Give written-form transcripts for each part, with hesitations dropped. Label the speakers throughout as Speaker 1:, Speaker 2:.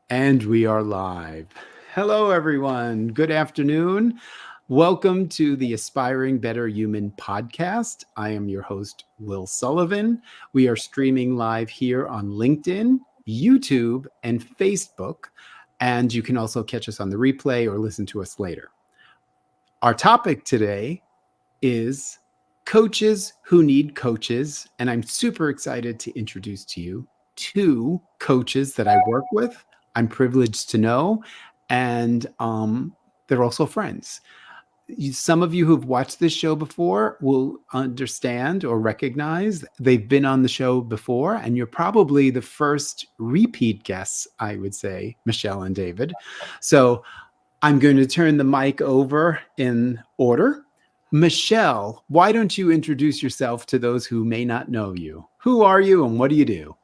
Speaker 1: And we are live. Hello, everyone. Good afternoon. Welcome to the Aspiring Better Human podcast. I am your host, Will Sullivan. We are streaming live here on LinkedIn, YouTube, and Facebook. And you can also catch us on the replay or listen to us later. Our topic today is coaches who need coaches. And I'm super excited to introduce to you two coaches that I work with. I'm privileged to know, and they're also friends. Some of you who've watched this show before will understand or recognize they've been on the show before, and you're probably the first repeat guests, I would say, Michelle and David. So I'm going to turn the mic over in order. Michelle, why don't you introduce yourself to those who may not know you? Who are you and what do you do?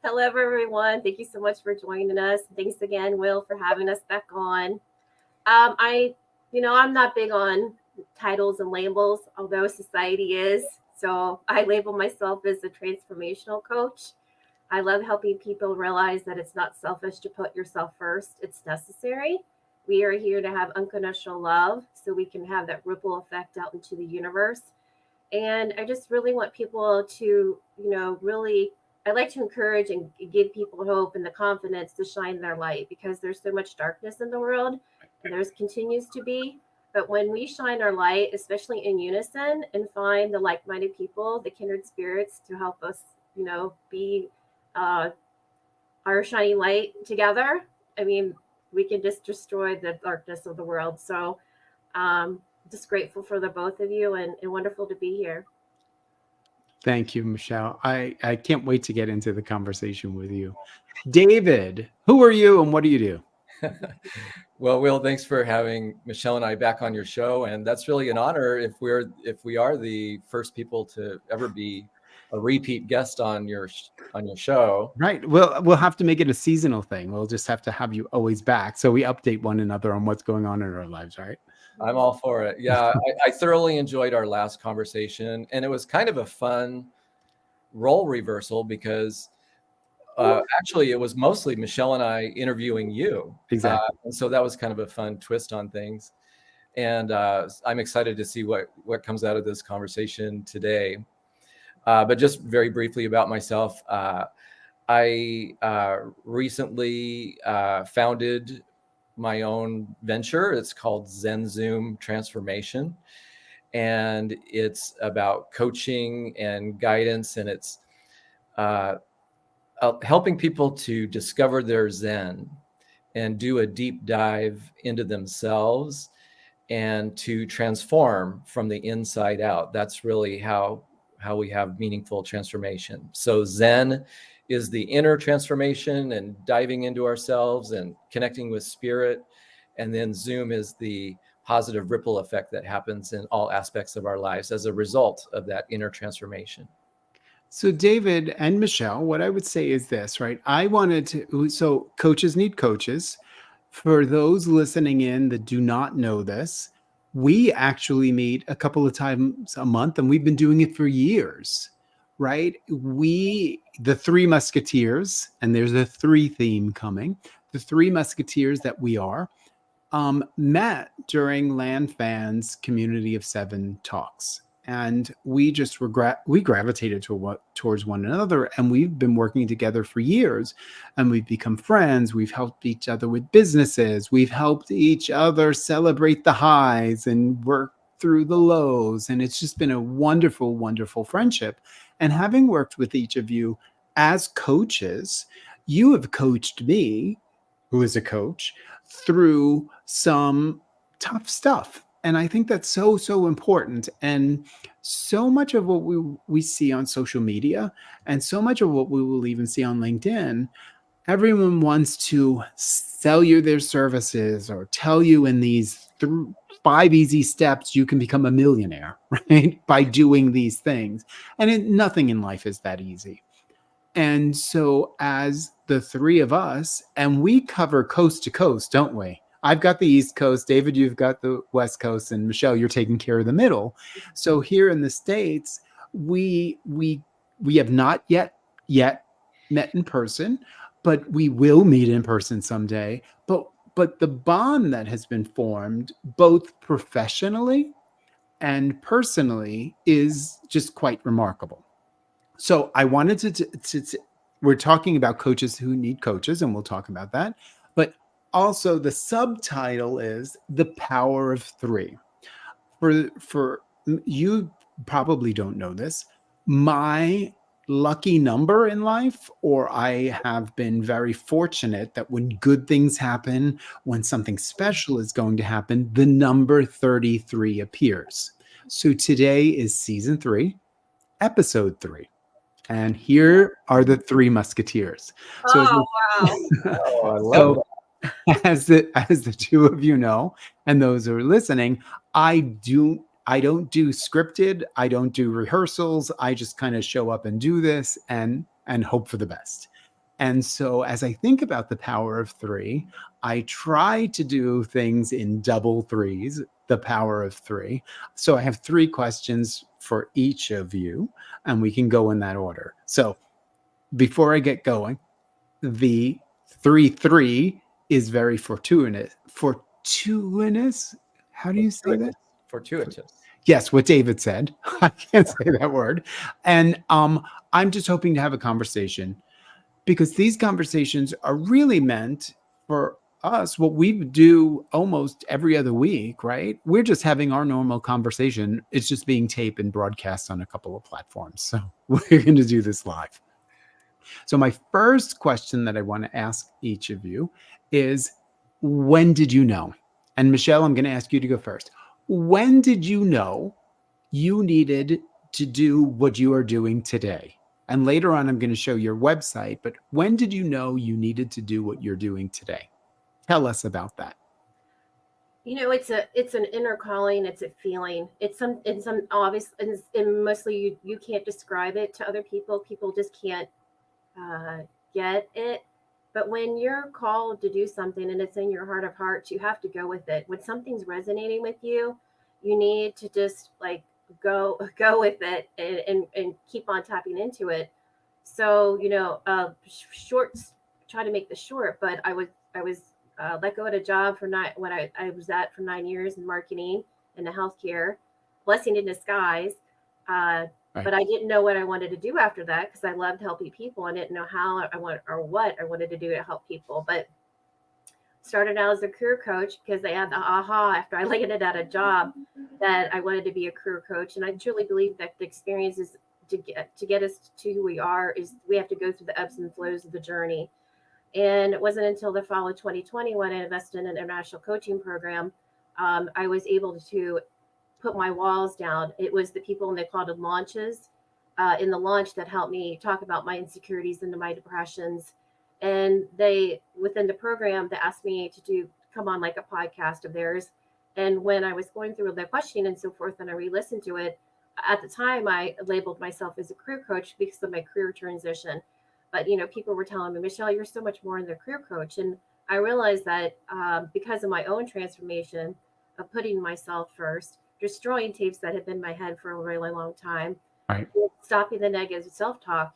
Speaker 2: Hello, everyone. Thank you so much for joining us. Thanks again, Will, for having us back on. I'm not big on titles and labels, although society is. So I label myself as a transformational coach. I love helping people realize that it's not selfish to put yourself first. It's necessary. We are here to have unconditional love so we can have that ripple effect out into the universe. And I just really want people to, I like to encourage and give people hope and the confidence to shine their light because there's so much darkness in the world and there's continues to be. But when we shine our light, especially in unison, and find the like-minded people, the kindred spirits to help us, be our shining light together, I mean, we can just destroy the darkness of the world. So just grateful for the both of you and wonderful to be here.
Speaker 1: Thank you, Michelle. I can't wait to get into the conversation with you. David, who are you and what do you do?
Speaker 3: Well, Will, thanks for having Michelle and I back on your show, and that's really an honor if we are the first people to ever be a repeat guest on your show.
Speaker 1: Right. We'll have to make it a seasonal thing. We'll just have to have you always back so we update one another on what's going on in our lives, right?
Speaker 3: I'm all for it. Yeah, I thoroughly enjoyed our last conversation, and it was kind of a fun role reversal because actually it was mostly Michelle and I interviewing you.
Speaker 1: Exactly.
Speaker 3: And so that was kind of a fun twist on things. And I'm excited to see what comes out of this conversation today. But just very briefly about myself, I recently founded my own venture. It's called Zen Zoom Transformation. And it's about coaching and guidance, and it's helping people to discover their Zen and do a deep dive into themselves and to transform from the inside out. That's really how we have meaningful transformation. So Zen is the inner transformation and diving into ourselves and connecting with spirit. And then Zoom is the positive ripple effect that happens in all aspects of our lives as a result of that inner transformation.
Speaker 1: So David and Michelle, what I would say is this, right? So coaches need coaches. For those listening in that do not know this, we actually meet a couple of times a month and we've been doing it for years, right? The three musketeers, and there's a three theme coming, the three musketeers that we are, met during Phan's Community of Seven talks. And we gravitated towards one another, and we've been working together for years, and we've become friends. We've helped each other with businesses. We've helped each other celebrate the highs and work through the lows. And it's just been a wonderful, wonderful friendship. And having worked with each of you as coaches, you have coached me, who is a coach, through some tough stuff. And I think that's so, so important. And so much of what we see on social media and so much of what we will even see on LinkedIn, everyone wants to sell you their services or tell you in these 5 easy steps you can become a millionaire, right? By doing these things. And nothing in life is that easy. And so as the three of us, and we cover coast to coast, don't we? I've got the East Coast, David, you've got the West Coast, and Michelle, you're taking care of the middle. So here in the States, we have not yet met in person, but we will meet in person someday. But the bond that has been formed, both professionally and personally, is just quite remarkable. So I wanted to we're talking about coaches who need coaches, and we'll talk about that. But also the subtitle is The Power of Three. For you probably don't know this, my lucky number in life, or I have been very fortunate that when good things happen, when something special is going to happen, the number 33 appears. So today is season 3, episode 3. And here are the 3 musketeers. So,
Speaker 2: Oh, wow.
Speaker 3: Oh, I love
Speaker 1: so
Speaker 3: that.
Speaker 1: as the two of you know, and those who are listening, I don't do scripted, I don't do rehearsals. I just kind of show up and do this and hope for the best. And so as I think about the power of 3, I try to do things in double threes, the power of 3. So I have 3 questions for each of you, and we can go in that order. So before I get going, the 3-3 is very fortuitous. Fortuitous? How do you say that?
Speaker 3: Fortuitous.
Speaker 1: Yes, what David said. I can't say that word. And I'm just hoping to have a conversation, because these conversations are really meant for us, what we do almost every other week, right? We're just having our normal conversation. It's just being taped and broadcast on a couple of platforms. So we're going to do this live. So my first question that I want to ask each of you is, when did you know? And Michelle, I'm going to ask you to go first. When did you know you needed to do what you are doing today? And later on, I'm going to show your website, but when did you know you needed to do what you're doing today? Tell us about that.
Speaker 2: It's an inner calling. It's a feeling. It's some obvious, and mostly you can't describe it to other people. People just can't get it. But when you're called to do something and it's in your heart of hearts, you have to go with it. When something's resonating with you, you need to just like go with it and keep on tapping into it. So shorts. Try to make this short, but I was let go at a job for I was at for 9 years in marketing in the healthcare, blessing in disguise.
Speaker 1: Right.
Speaker 2: But I didn't know what I wanted to do after that because I loved helping people. I didn't know how I want or what I wanted to do to help people. But started out as a career coach because they had the aha after I landed at a job that I wanted to be a career coach. And I truly believe that the experience is to get us to who we are is we have to go through the ebbs and flows of the journey. And it wasn't until the fall of 2020 when I invested in an international coaching program, I was able to put my walls down. It was the people, and they called it launches, in the launch that helped me talk about my insecurities and my depressions. And they, within the program, they asked me to come on like a podcast of theirs. And when I was going through the questioning and so forth, and I re-listened to it, at the time I labeled myself as a career coach because of my career transition. But people were telling me, Michelle, you're so much more than a career coach. And I realized that because of my own transformation of putting myself first, destroying tapes that had been in my head for a really long time,
Speaker 1: Right.
Speaker 2: stopping the negative self-talk.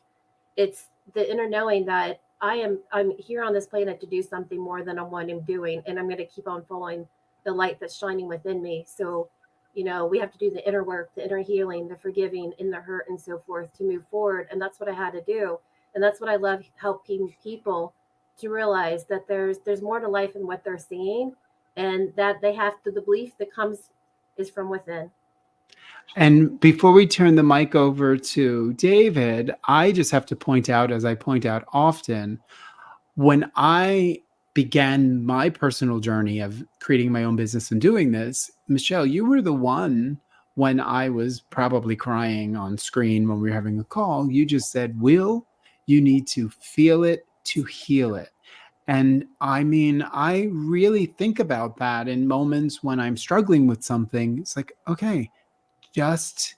Speaker 2: It's the inner knowing that I'm here on this planet to do something more than what I'm doing, and I'm going to keep on following the light that's shining within me. So, we have to do the inner work, the inner healing, the forgiving, in the hurt, and so forth to move forward. And that's what I had to do, and that's what I love helping people to realize that there's more to life than what they're seeing, and that they have to the belief that comes is from within.
Speaker 1: And before we turn the mic over to David, I just have to point out, as I point out often, when I began my personal journey of creating my own business and doing this, Michelle, you were the one when I was probably crying on screen when we were having a call. You just said, Will, you need to feel it to heal it. And I mean, I really think about that in moments when I'm struggling with something. It's like, okay, just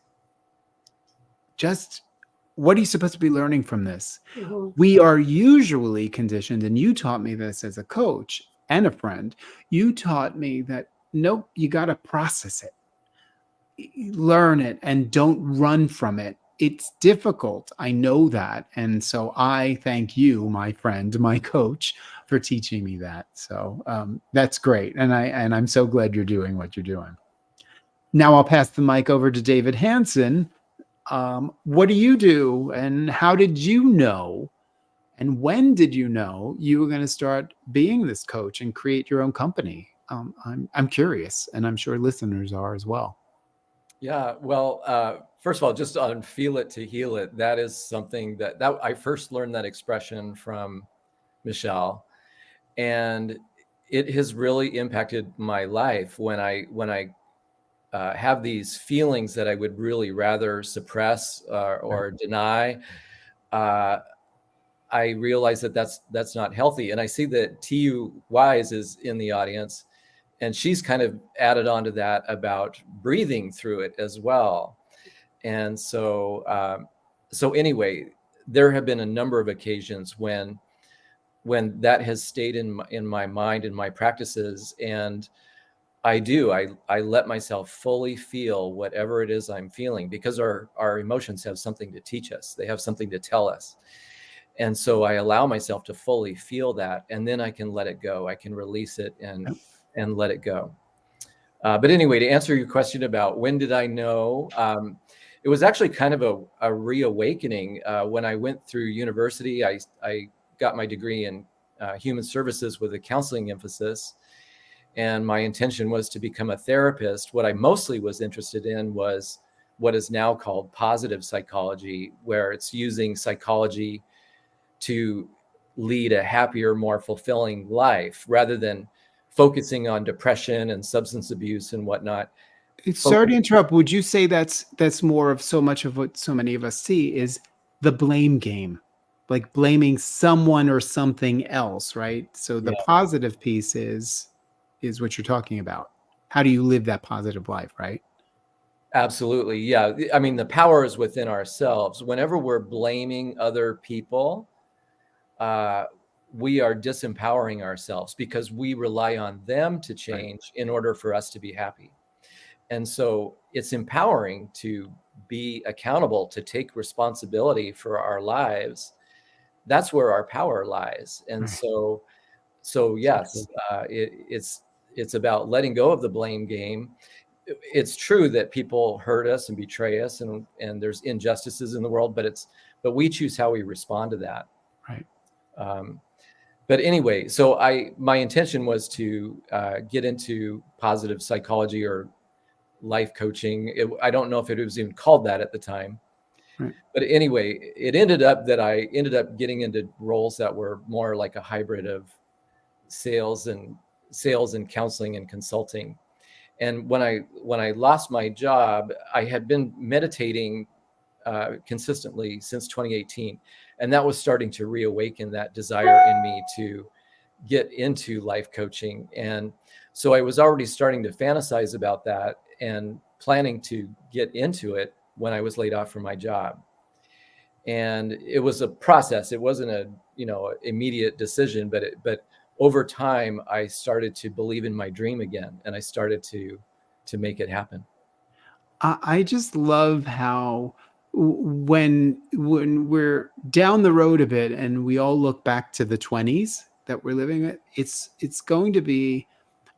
Speaker 1: what are you supposed to be learning from this?
Speaker 2: Mm-hmm.
Speaker 1: We are usually conditioned, and you taught me this as a coach and a friend. You taught me that nope, you got to process it, learn it, and don't run from it. it's difficult. I know that. And so I thank you, my friend, my coach, for teaching me that. So that's great. And I'm so glad you're doing what you're doing. Now I'll pass the mic over to David Hansen. What do you do, and how did you know, and when did you know you were going to start being this coach and create your own company? I'm curious, and I'm sure listeners are as well.
Speaker 3: Yeah, well, first of all, just on feel it to heal it, that is something that I first learned that expression from Michelle, and it has really impacted my life when I have these feelings that I would really rather suppress or deny. I realize that that's not healthy, and I see that TU Wise is in the audience, and she's kind of added on to that about breathing through it as well. And so anyway, there have been a number of occasions when that has stayed in my mind, in my practices, and I let myself fully feel whatever it is I'm feeling, because our emotions have something to teach us. They have something to tell us. And so I allow myself to fully feel that, and then I can let it go. I can release it and let it go. But anyway, to answer your question about when did I know, it was actually kind of a reawakening when I went through university. I got my degree in human services with a counseling emphasis, and my intention was to become a therapist. What I mostly was interested in was what is now called positive psychology, where it's using psychology to lead a happier, more fulfilling life rather than focusing on depression and substance abuse and whatnot.
Speaker 1: Sorry to interrupt. Would you say that's more of so much of what so many of us see is the blame game, like blaming someone or something else, right? So the
Speaker 3: Yeah,
Speaker 1: positive piece is what you're talking about. How do you live that positive life, right?
Speaker 3: absolutely. Yeah. I mean, the power is within ourselves. Whenever we're blaming other people, we are disempowering ourselves because we rely on them to change in order for us to be happy. And so it's empowering to be accountable, to take responsibility for our lives. That's where our power lies. And
Speaker 1: Right.
Speaker 3: so
Speaker 1: So true.
Speaker 3: yes, it's about letting go of the blame game. It's true that people hurt us and betray us, and there's injustices in the world, but we choose how we respond to that.
Speaker 1: Right.
Speaker 3: Um, but anyway, so my intention was to get into positive psychology or life coaching. I don't know if it was even called that at the time.
Speaker 1: Right.
Speaker 3: But anyway, it ended up that I ended up getting into roles that were more like a hybrid of sales and counseling and consulting. And when I lost my job, I had been meditating consistently since 2018, and that was starting to reawaken that desire in me to get into life coaching. And so I was already starting to fantasize about that and planning to get into it when I was laid off from my job. And it was a process. It wasn't a immediate decision, but over time I started to believe in my dream again, and I started to make it happen.
Speaker 1: I just love how when we're down the road a bit and we all look back to the 20s that we're living in, it's going to be,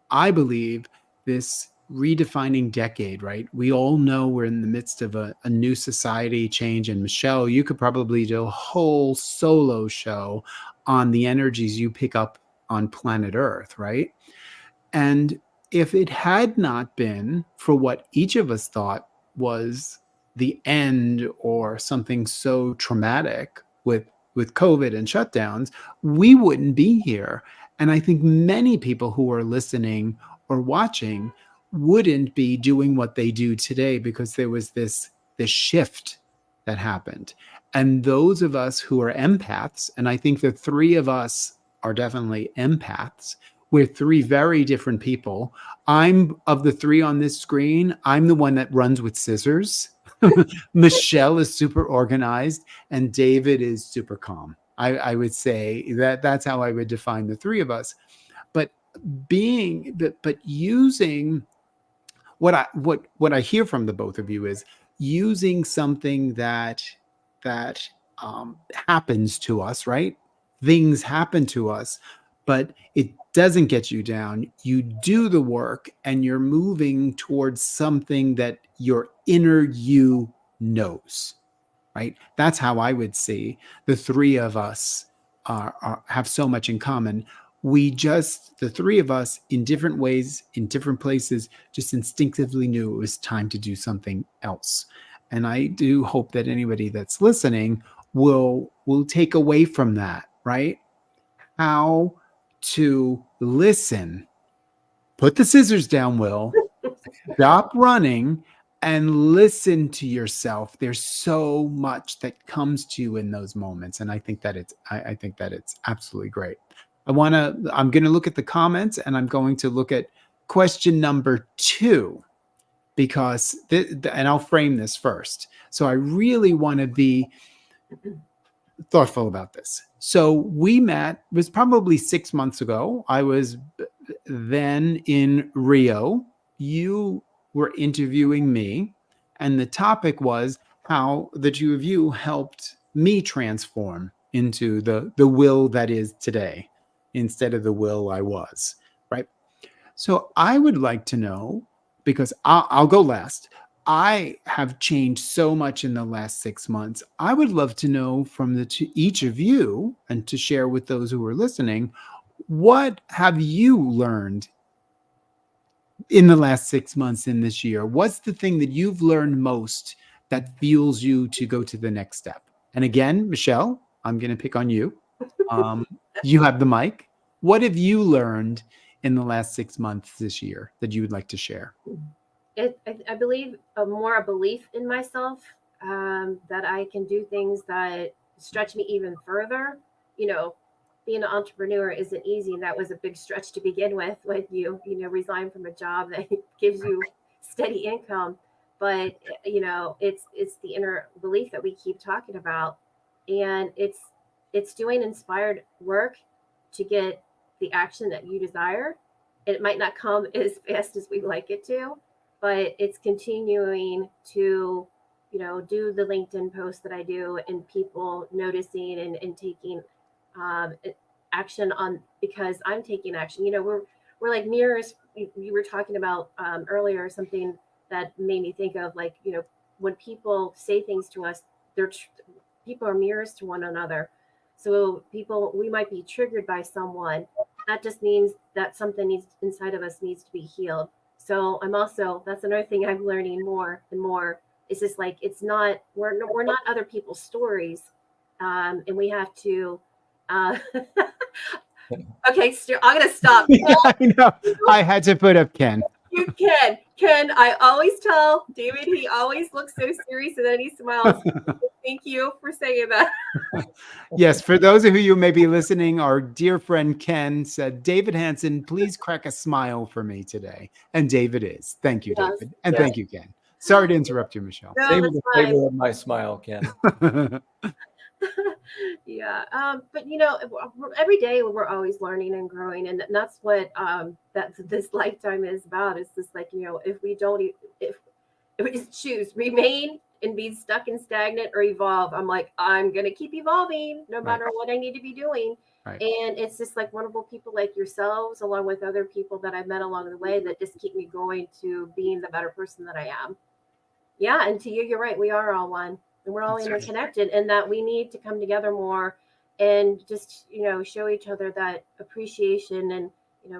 Speaker 1: I believe, this redefining decade, right? We all know we're in the midst of a new society change. And Michelle, you could probably do a whole solo show on the energies you pick up on planet Earth, right? And if it had not been for what each of us thought was the end or something so traumatic with COVID and shutdowns, we wouldn't be here. And I think many people who are listening or watching wouldn't be doing what they do today because there was this shift that happened. And those of us who are empaths, and I think the three of us are definitely empaths, we're three very different people. I'm of the three on this screen, I'm the one that runs with scissors. Michelle is super organized, and David is super calm. I would say that's how I would define the three of us. But using what I hear from the both of you is using something that happens to us, right? Things happen to us, but it doesn't get you down. You do the work and you're moving towards something that your inner you knows, right? That's how I would see the three of us have so much in common. The three of us, in different ways, in different places, just instinctively knew it was time to do something else. And I do hope that anybody that's listening will take away from that, right? How to listen. Put the scissors down, Will. Stop running and listen to yourself. There's so much that comes to you in those moments. And I think that it's absolutely great. I'm going to look at the comments, and I'm going to look at question number 2, because and I'll frame this first. So I really want to be thoughtful about this. So we met, it was probably 6 months ago. I was then in Rio. You were interviewing me, and the topic was how the two of you helped me transform into the Will that is today instead of the Will I was, right? So I would like to know, because I'll go last. I have changed so much in the last 6 months. I would love to know from each of you, and to share with those who are listening, what have you learned in the last 6 months in this year? What's the thing that you've learned most that fuels you to go to the next step? And again, Michelle, I'm going to pick on you. You have the mic. What have you learned in the last 6 months this year that you would like to share?
Speaker 2: I believe a belief in myself, that I can do things that stretch me even further. You know, being an entrepreneur isn't easy, and that was a big stretch to begin with when you resign from a job that gives you steady income. But it's the inner belief that we keep talking about, and it's doing inspired work to get the action that you desire. It might not come as fast as we'd like it to, but it's continuing to do the LinkedIn posts that I do, and people noticing and taking um, action on, because I'm taking action. We're like mirrors. We were talking about earlier, something that made me think of, like, when people say things to us, people are mirrors to one another. So we might be triggered by someone. That just means that something inside of us needs to be healed. So that's another thing I'm learning more and more. It's just like, we're not other people's stories, and we have to. Uh, okay, I'm gonna stop.
Speaker 1: Yeah, I know. I had to put up Ken.
Speaker 2: You can. Ken, I always tell David, he always looks so serious and then he smiles. Thank you for saying that.
Speaker 1: Yes, for those of you who may be listening, our dear friend Ken said, David Hansen, please crack a smile for me today. And David is. Thank you,
Speaker 2: Yes,
Speaker 1: David. And
Speaker 2: yes.
Speaker 1: thank you, Ken. Sorry to interrupt you, Michelle.
Speaker 2: No,
Speaker 3: Savor
Speaker 2: that's
Speaker 3: the
Speaker 2: fine.
Speaker 3: flavor of my smile, Ken.
Speaker 2: Yeah. But every day we're always learning and growing, and that's what this lifetime is about. It's just like, if we don't, if we just choose remain and be stuck and stagnant, or evolve, I'm gonna keep evolving no matter what I need to be doing.
Speaker 1: Right.
Speaker 2: And it's just like wonderful people like yourselves, along with other people that I've met along the way, that just keep me going to being the better person that I am. Yeah, and to you, you're right. We are all one, and we're all
Speaker 1: That's right.
Speaker 2: interconnected, and that we need to come together more, and just show each other that appreciation, and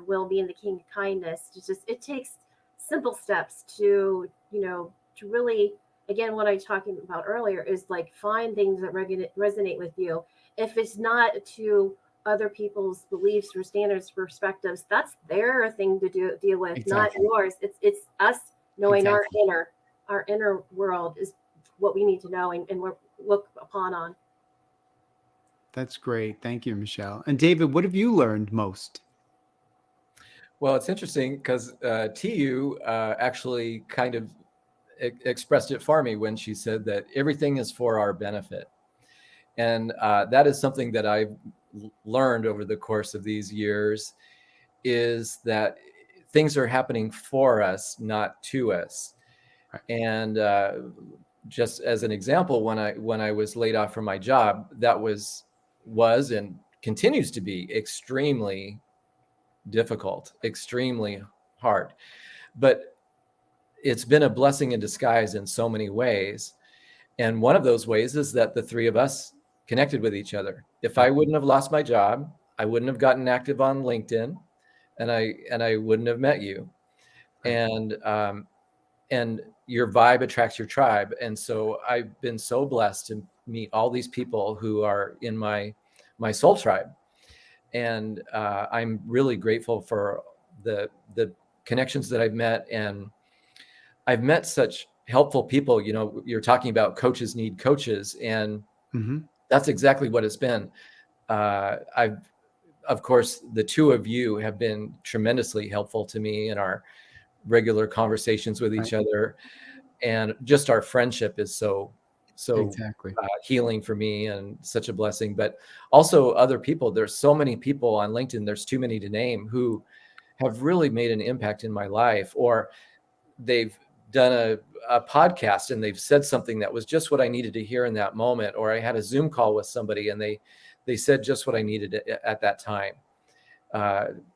Speaker 2: will being the king of kindness. It takes simple steps to really, again, what I was talking about earlier is like, find things that resonate with you. If it's not to other people's beliefs or standards, perspectives, that's their thing to deal with,
Speaker 1: Exactly.
Speaker 2: not yours. It's us knowing
Speaker 1: Exactly.
Speaker 2: our inner world is what we need to know, and look upon on.
Speaker 1: That's great. Thank you, Michelle. And David, what have you learned most?
Speaker 3: Well, it's interesting because TU actually kind of expressed it for me when she said that everything is for our benefit. And that is something that I've learned over the course of these years, is that things are happening for us, not to us.
Speaker 1: Right.
Speaker 3: And just as an example, when I was laid off from my job, that was and continues to be extremely difficult, extremely hard. But it's been a blessing in disguise in so many ways. And one of those ways is that the three of us connected with each other. If I wouldn't have lost my job, I wouldn't have gotten active on LinkedIn, and I wouldn't have met you.
Speaker 1: Right.
Speaker 3: And your vibe attracts your tribe. And so I've been so blessed to meet all these people who are in my soul tribe. And I'm really grateful for the connections that I've met. And I've met such helpful people. You know, you're talking about coaches need coaches, and that's exactly what it's been. Of course, the two of you have been tremendously helpful to me in our regular conversations with each other, and just our friendship is so
Speaker 1: Exactly.
Speaker 3: healing for me and such a blessing. But also other people. There's so many people on LinkedIn. There's too many to name who have really made an impact in my life, or they've done a podcast and they've said something that was just what I needed to hear in that moment, or I had a Zoom call with somebody and they said just what I needed at that time,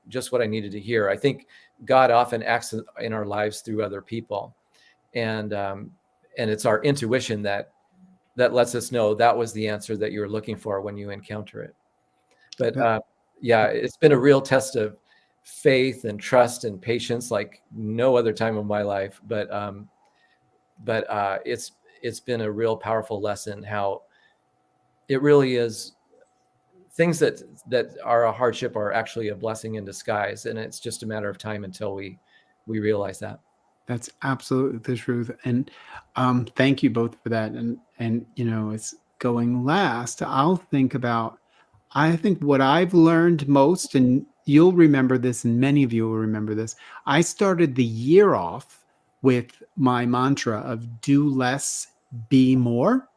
Speaker 3: just what I needed to hear. I think God often acts in our lives through other people, and it's our intuition that lets us know that was the answer that you're looking for when you encounter it. But yeah, it's been a real test of faith and trust and patience like no other time of my life. But it's been a real powerful lesson how it really is. Things that are a hardship are actually a blessing in disguise, and it's just a matter of time until we realize that.
Speaker 1: That's absolutely the truth. And thank you both for that. And you know, it's going last. I think what I've learned most, and you'll remember this, and many of you will remember this. I started the year off with my mantra of do less, be more.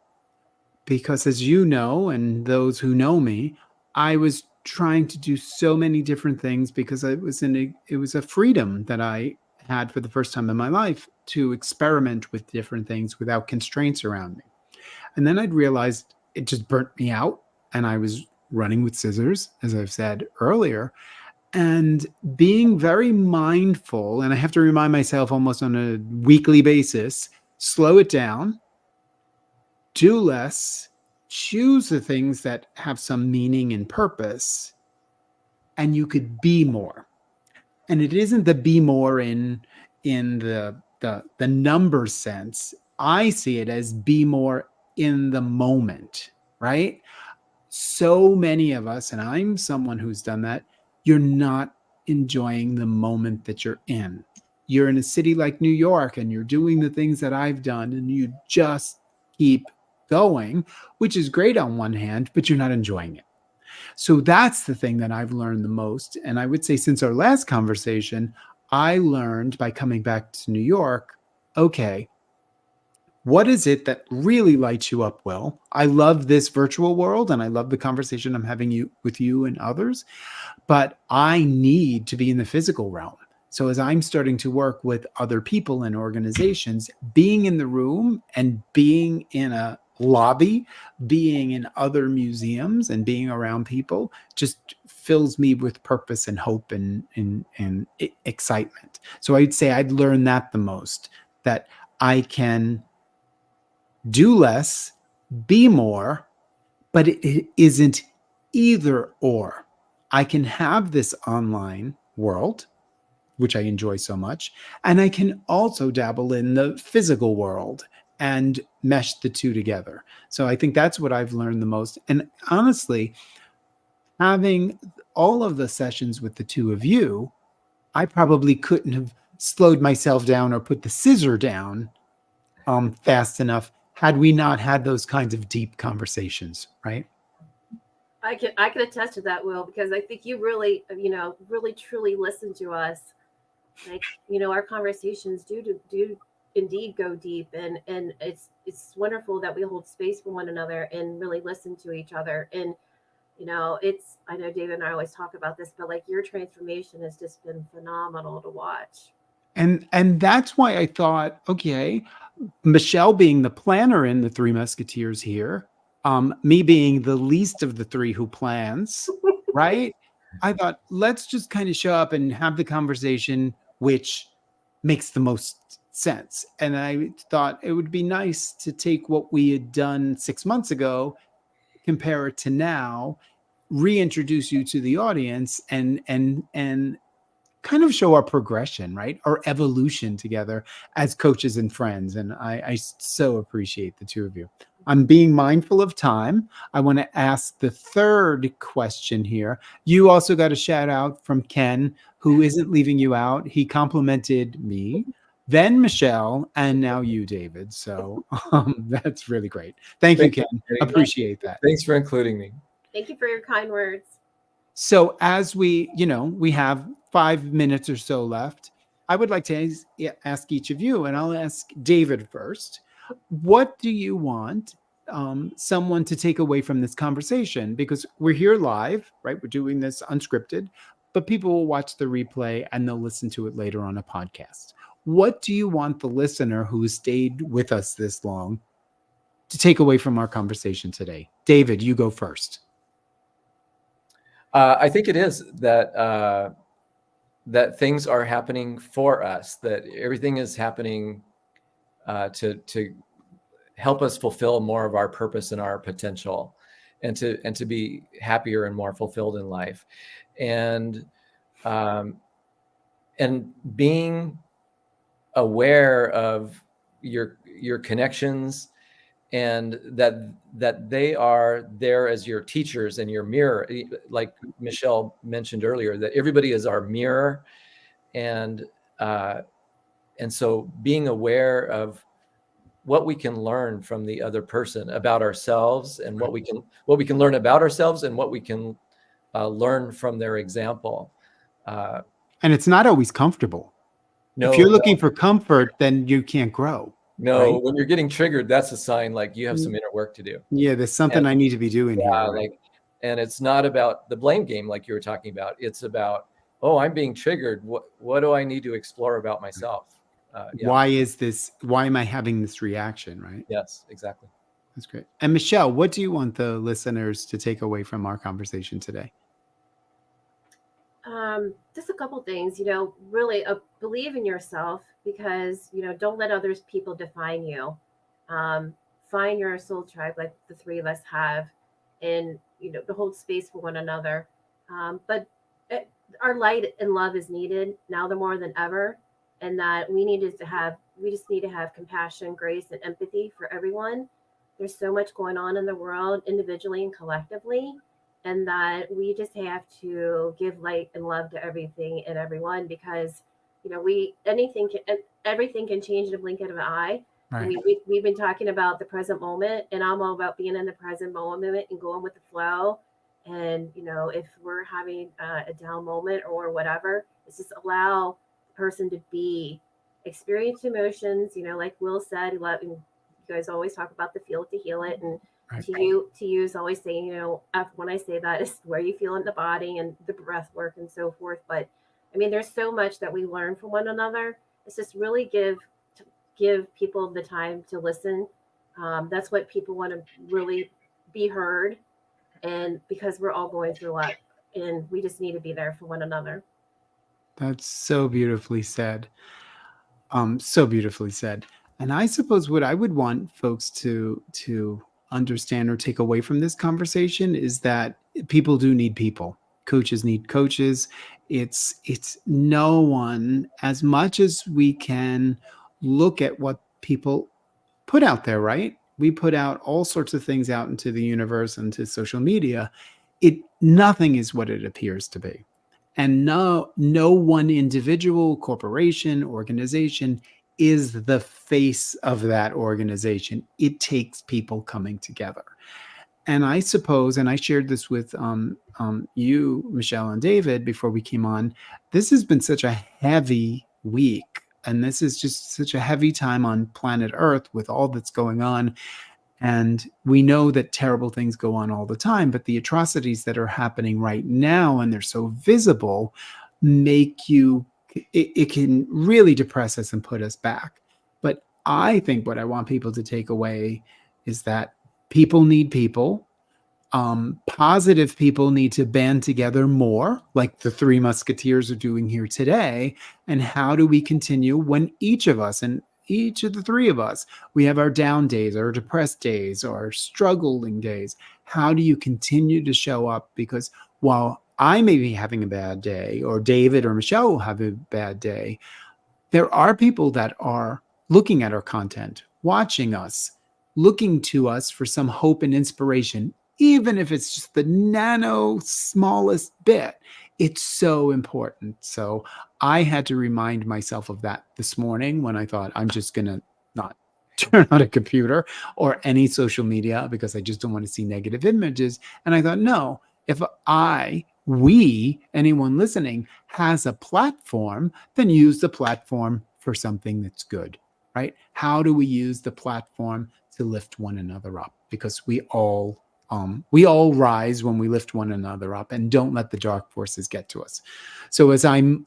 Speaker 1: Because as you know, and those who know me, I was trying to do so many different things because it was a freedom that I had for the first time in my life to experiment with different things without constraints around me. And then I'd realized it just burnt me out, and I was running with scissors, as I've said earlier, and being very mindful. And I have to remind myself almost on a weekly basis, slow it down, do less, choose the things that have some meaning and purpose, and you could be more. And it isn't the be more in the number sense. I see it as be more in the moment, right? So many of us, and I'm someone who's done that, you're not enjoying the moment that you're in. You're in a city like New York and you're doing the things that I've done, and you just keep going, which is great on one hand, but you're not enjoying it. So that's the thing that I've learned the most. And I would say since our last conversation, I learned by coming back to New York, okay, what is it that really lights you up, Will? I love this virtual world and I love the conversation I'm having with you and others, but I need to be in the physical realm. So as I'm starting to work with other people and organizations, being in the room and being in a lobby, being in other museums and being around people just fills me with purpose and hope and excitement. So I'd say I'd learn that the most, that I can do less, be more, but it isn't either or. I can have this online world, which I enjoy so much, and I can also dabble in the physical world and mesh the two together. So I think that's what I've learned the most. And honestly, having all of the sessions with the two of you, I probably couldn't have slowed myself down or put the scissor down fast enough had we not had those kinds of deep conversations, right?
Speaker 2: I can attest to that, Will, because I think you really, really truly listen to us. Like, our conversations do indeed go deep, and it's wonderful that we hold space for one another and really listen to each other. And I know David and I always talk about this, but like your transformation has just been phenomenal to watch.
Speaker 1: And that's why I thought, okay, Michelle being the planner in the Three Musketeers here, me being the least of the three who plans, right? I thought, let's just kind of show up and have the conversation, which makes the most sense. And I thought it would be nice to take what we had done 6 months ago, compare it to now, reintroduce you to the audience, and kind of show our progression, right? Our evolution together as coaches and friends. And I so appreciate the two of you. I'm being mindful of time. I want to ask the third question here. You also got a shout out from Ken, who isn't leaving you out. He complimented me, then Michelle, and now you, David. So that's really great. Thank you,
Speaker 3: Thanks
Speaker 1: Ken.
Speaker 3: for including me.
Speaker 1: Appreciate that.
Speaker 3: Thanks for including me.
Speaker 2: Thank you for your kind words.
Speaker 1: So as we have 5 minutes or so left, I would like to ask each of you, and I'll ask David first. What do you want someone to take away from this conversation? Because we're here live, right? We're doing this unscripted, but people will watch the replay and they'll listen to it later on a podcast. What do you want the listener who has stayed with us this long to take away from our conversation today? David, you go first.
Speaker 3: I think it is that that things are happening for us, that everything is happening to help us fulfill more of our purpose and our potential, and to be happier and more fulfilled in life, and being aware of your connections, and that they are there as your teachers and your mirror, like Michelle mentioned earlier, that everybody is our mirror, and so being aware of what we can learn from the other person about ourselves, and what we can learn about ourselves, and what we can learn from their example.
Speaker 1: And it's not always comfortable.
Speaker 3: No,
Speaker 1: if you're looking for comfort, then you can't grow.
Speaker 3: No,
Speaker 1: right?
Speaker 3: When you're getting triggered, that's a sign like you have some inner work to do.
Speaker 1: Yeah, there's something I need to be doing here. Right?
Speaker 3: And it's not about the blame game like you were talking about. It's about, oh, I'm being triggered. What do I need to explore about myself?
Speaker 1: Why is this? Why am I having this reaction? Right?
Speaker 3: Yes, exactly.
Speaker 1: That's great. And Michelle, what do you want the listeners to take away from our conversation today?
Speaker 2: Just a couple things, really believe in yourself, because, don't let others people define you. Find your soul tribe like the three of us have, and, to hold space for one another. But our light and love is needed now more than ever. And that we just need to have compassion, grace, and empathy for everyone. There's so much going on in the world, individually and collectively. And that we just have to give light and love to everything and everyone, because everything can change in a blink of an eye. Right. We've been talking about the present moment, and I'm all about being in the present moment and going with the flow. And if we're having a down moment or whatever, it's just allow the person to experience emotions. Like Will said, you guys always talk about the feel it to heal it, and right. to you is always saying, when I say that, is where you feel in the body and the breath work and so forth. But there's so much that we learn from one another. It's just really give people the time to listen. That's what people want to really be heard. And because we're all going through a lot, and we just need to be there for one another.
Speaker 1: That's so beautifully said. So beautifully said. And I suppose what I would want folks to understand or take away from this conversation is that people do need people. Coaches need coaches. It's no one, as much as we can look at what people put out there, right? We put out all sorts of things out into the universe and to social media. Nothing is what it appears to be. And no one individual, corporation, organization is the face of that organization. It takes people coming together. And I suppose, and I shared this with you, Michelle, and David before we came on, this has been such a heavy week. And this is just such a heavy time on planet Earth with all that's going on. And we know that terrible things go on all the time, but the atrocities that are happening right now, and they're so visible, make you it can really depress us and put us back. But I think what I want people to take away is that people need people. Positive people need to band together more, like the three musketeers are doing here today. And how do we continue when each of us, and each of the three of us, we have our down days, our depressed days, our struggling days? How do you continue to show up? Because while I may be having a bad day, or David or Michelle will have a bad day, there are people that are looking at our content, watching us, looking to us for some hope and inspiration, even if it's just the nano smallest bit. It's so important. So I had to remind myself of that this morning when I thought I'm just going to not turn on a computer or any social media because I just don't want to see negative images. And I thought, no, if anyone listening has a platform, then use the platform for something that's good, right? How do we use the platform to lift one another up? Because we all rise when we lift one another up, and don't let the dark forces get to us. So as I'm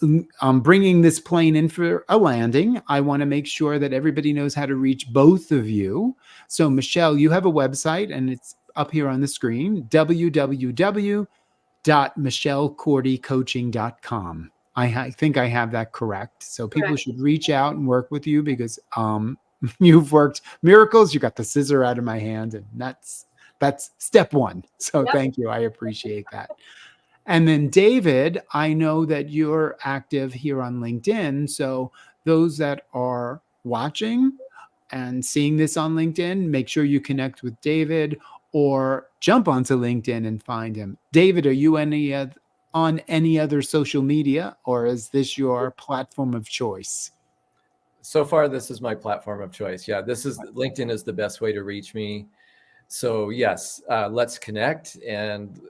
Speaker 1: bringing this plane in for a landing, I want to make sure that everybody knows how to reach both of you. So Michelle, you have a website, and it's up here on the screen, www.michellecordycoaching.com. I think I have that correct. So people
Speaker 2: Correct.
Speaker 1: should reach out and work with you because you've worked miracles. You got the scissor out of my hand, and that's step one. So
Speaker 2: Yep.
Speaker 1: Thank you. I appreciate that. And then David, I know that you're active here on LinkedIn. So those that are watching and seeing this on LinkedIn, make sure you connect with David or jump onto LinkedIn and find him. David, are you on any other social media, or is this your platform of choice?
Speaker 3: So far, this is my platform of choice. Yeah, LinkedIn is the best way to reach me. So yes, let's connect and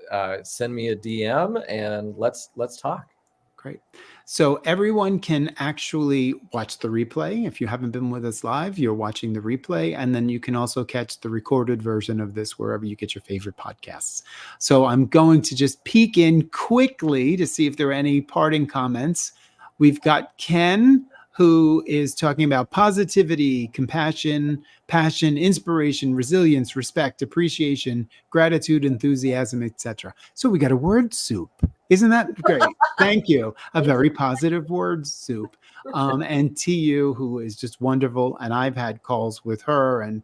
Speaker 3: send me a DM and let's talk.
Speaker 1: Great. So everyone can actually watch the replay. If you haven't been with us live, you're watching the replay, and then you can also catch the recorded version of this wherever you get your favorite podcasts. So I'm going to just peek in quickly to see if there are any parting comments. We've got Ken, who is talking about positivity, compassion, passion, inspiration, resilience, respect, appreciation, gratitude, enthusiasm, etc. So we got a word soup. Isn't that great? Thank you. A very positive word soup. And TU, who is just wonderful. And I've had calls with her and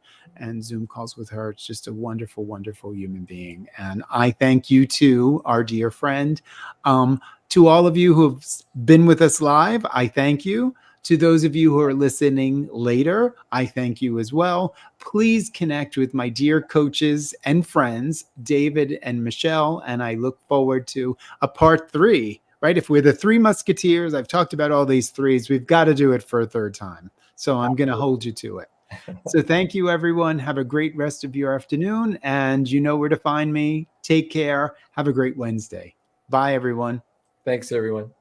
Speaker 1: Zoom calls with her. It's just a wonderful, wonderful human being. And I thank you too, our dear friend. To all of you who have been with us live, I thank you. To those of you who are listening later, I thank you as well. Please connect with my dear coaches and friends, David and Michelle, and I look forward to a part 3, right? If we're the three musketeers, I've talked about all these threes, we've got to do it for a third time. So I'm going to hold you to it. So thank you, everyone. Have a great rest of your afternoon, and you know where to find me. Take care. Have a great Wednesday. Bye, everyone.
Speaker 3: Thanks, everyone.